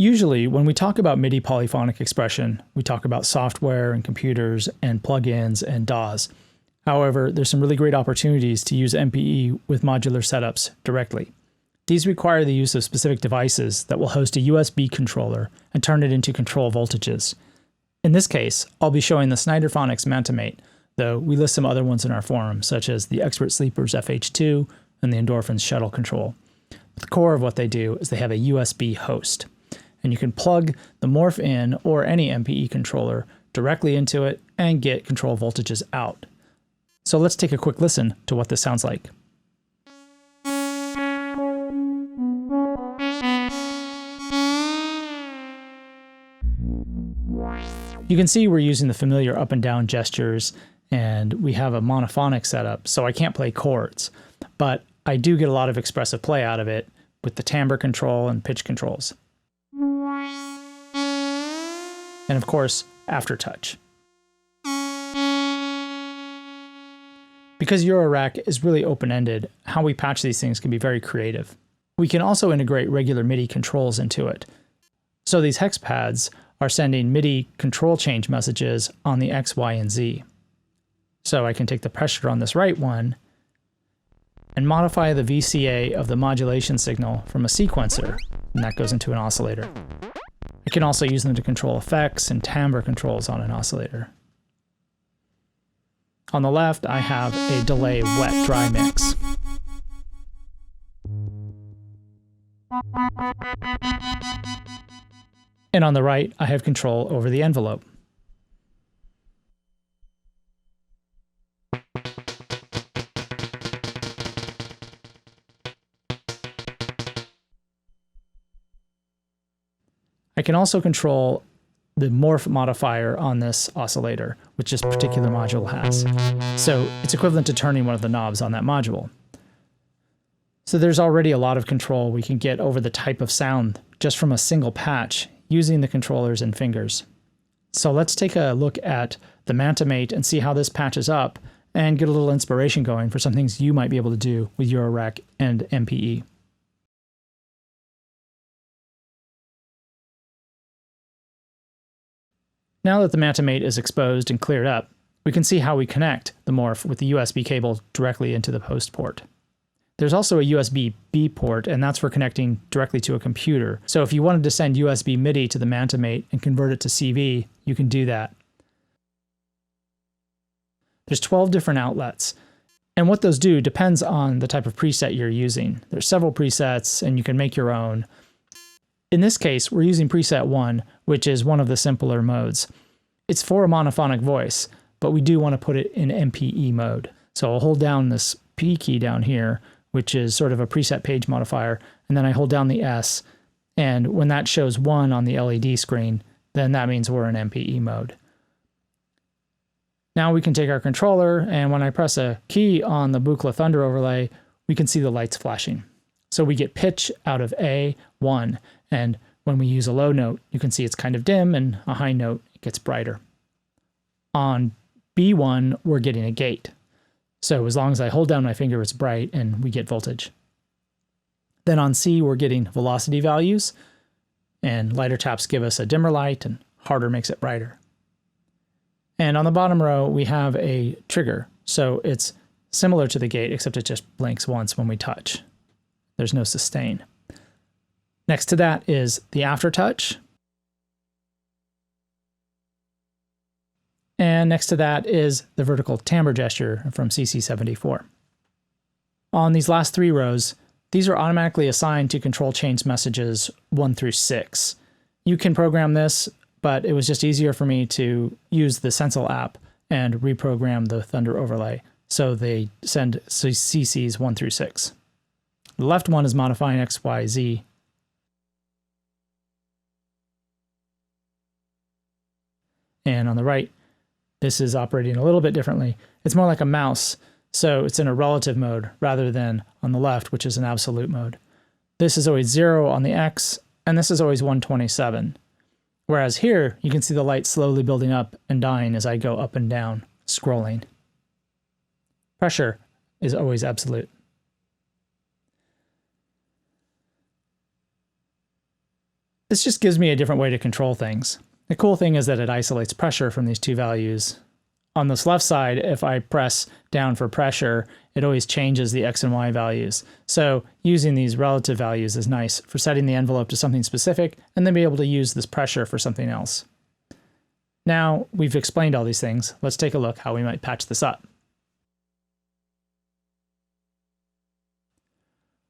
Usually, when we talk about MIDI polyphonic expression, we talk about software and computers and plugins and DAWs. However, there's some really great opportunities to use MPE with modular setups directly. These require the use of specific devices that will host a USB controller and turn it into control voltages. In this case, I'll be showing the Snyderphonics MantaMate, though we list some other ones in our forum, such as the Expert Sleepers FH2 and the Endorphins Shuttle Control. But the core of what they do is they have a USB host, and you can plug the Morph in or any MPE controller directly into it and get control voltages out. So let's take a quick listen to what this sounds like. You can see we're using the familiar up and down gestures, and we have a monophonic setup, so I can't play chords, but I do get a lot of expressive play out of it with the timbre control and pitch controls. And of course, aftertouch. Because Eurorack is really open-ended, how we patch these things can be very creative. We can also integrate regular MIDI controls into it. So these hex pads are sending MIDI control change messages on the X, Y, and Z. So I can take the pressure on this right one and modify the VCA of the modulation signal from a sequencer, and that goes into an oscillator. I can also use them to control effects and timbre controls on an oscillator. On the left, I have a delay wet-dry mix. And on the right, I have control over the envelope. I can also control the morph modifier on this oscillator, which this particular module has. So it's equivalent to turning one of the knobs on that module. So there's already a lot of control we can get over the type of sound just from a single patch using the controllers and fingers. So let's take a look at the MantaMate and see how this patches up and get a little inspiration going for some things you might be able to do with Eurorack and MPE. Now that the MantaMate is exposed and cleared up, we can see how we connect the morph with the USB cable directly into the post port. There's also a USB-B port, and that's for connecting directly to a computer. So if you wanted to send USB MIDI to the MantaMate and convert it to CV, you can do that. There's 12 different outlets, and what those do depends on the type of preset you're using. There's several presets, and you can make your own. In this case, we're using preset 1, which is one of the simpler modes. It's for a monophonic voice, but we do want to put it in MPE mode. So I'll hold down this P key down here, which is sort of a preset page modifier, and then I hold down the S, and when that shows 1 on the LED screen, then that means we're in MPE mode. Now we can take our controller, and when I press a key on the Buchla Thunder overlay, we can see the lights flashing. So we get pitch out of A, 1, and when we use a low note, you can see it's kind of dim, and a high note, it gets brighter. On B1, we're getting a gate. So as long as I hold down my finger, it's bright, and we get voltage. Then on C, we're getting velocity values, and lighter taps give us a dimmer light, and harder makes it brighter. And on the bottom row, we have a trigger. So it's similar to the gate, except it just blinks once when we touch. There's no sustain. Next to that is the aftertouch. And next to that is the vertical timbre gesture from CC74. On these last 3 rows, these are automatically assigned to control change messages 1 through 6. You can program this, but it was just easier for me to use the Sensel app and reprogram the Thunder overlay, so they send CCs 1 through 6. The left one is modifying X, Y, Z. And on the right, this is operating a little bit differently. It's more like a mouse, so it's in a relative mode rather than on the left, which is an absolute mode. This is always 0 on the X, and this is always 127. Whereas here, you can see the light slowly building up and dying as I go up and down, scrolling. Pressure is always absolute. This just gives me a different way to control things. The cool thing is that it isolates pressure from these two values. On this left side, if I press down for pressure, it always changes the X and Y values. So using these relative values is nice for setting the envelope to something specific and then be able to use this pressure for something else. Now we've explained all these things, let's take a look how we might patch this up.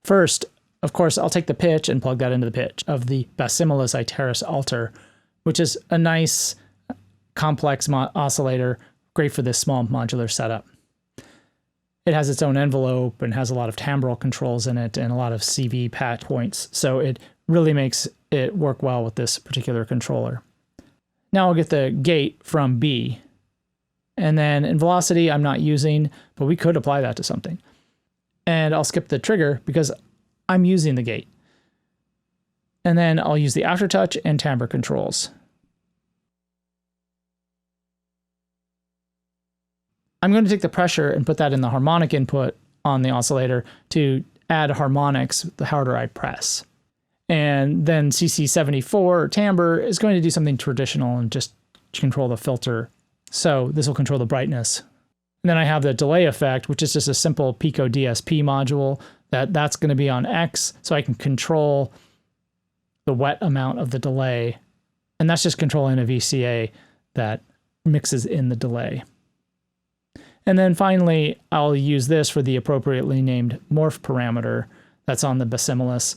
First, of course, I'll take the pitch and plug that into the pitch of the Basimilus Iteris alter, which is a nice complex oscillator, great for this small modular setup. It has its own envelope and has a lot of timbral controls in it and a lot of CV patch points, so it really makes it work well with this particular controller. Now I'll get the gate from B, and then in velocity I'm not using, but we could apply that to something. And I'll skip the trigger because I'm using the gate. And then I'll use the aftertouch and timbre controls. I'm going to take the pressure and put that in the harmonic input on the oscillator to add harmonics the harder I press. And then CC74 or timbre is going to do something traditional and just control the filter. So this will control the brightness. And then I have the delay effect, which is just a simple Pico DSP module that's going to be on X, so I can control the wet amount of the delay. And that's just controlling a VCA that mixes in the delay. And then finally, I'll use this for the appropriately named morph parameter that's on the Basimilus.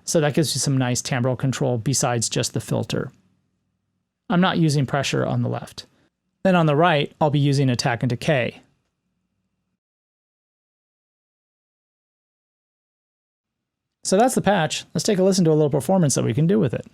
So that gives you some nice timbral control besides just the filter. I'm not using pressure on the left. Then on the right, I'll be using attack and decay. So that's the patch. Let's take a listen to a little performance that we can do with it.